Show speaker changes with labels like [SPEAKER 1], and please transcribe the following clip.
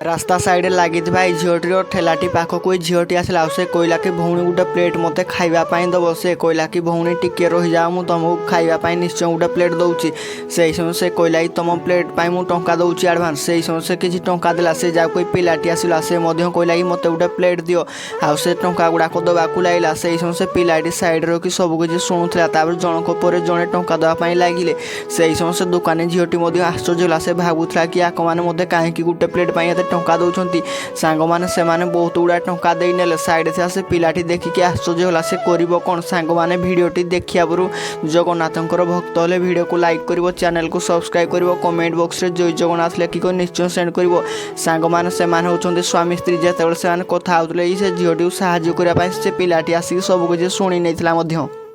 [SPEAKER 1] रास्ता साइड लगी झीटर ठेलाटी पाखक झीटी आसला से कहला कि भौणी गोटे प्लेट मत खावाई दब से कहला कि भौणी टिके रही जा मुझे तुमको खावाई निश्चय गोटे प्लेट दूसरी से समय से कहला कि तुम प्लेट पर मुझे टंका दूसरी आडभांस से समय से किसी टंका देला से जहाँ कोई पिलाटी आसला से कहला कि मत गोटे प्लेट दियो आ से टंका गुड़ाक देवाक लगला से समय से पिलाटी सैड रखी सबकि शुणुला जनक पर जड़े टंका देवाई लगिले से समय से दुकानी झीटी आश्चर्य से भावुला कि आक मैंने कहीं गोटे प्लेट पर टंका दौरान सांग मैंने से बहुत गुड़ा टंका देने साइड से पिलाटी देखिकी आश्चर्य होला से करिबो कोन सांग मैंने भिडियोटी देखिया पूर्व जगन्नाथंकर भक्त हेले भिडियो को लाइक करिवो चैनल को सब्सक्राइब करिवो कमेंट बॉक्स रे जय जगन्नाथ लिखिक निश्चय सेंड करिवो सांग मैंने से होचंदी स्वामी स्त्री जेतेबेले से कथा होतले से झीटी साहाय्य करबा से पिलाटी आसिक सब किछि शुणी नैथिला मध्य।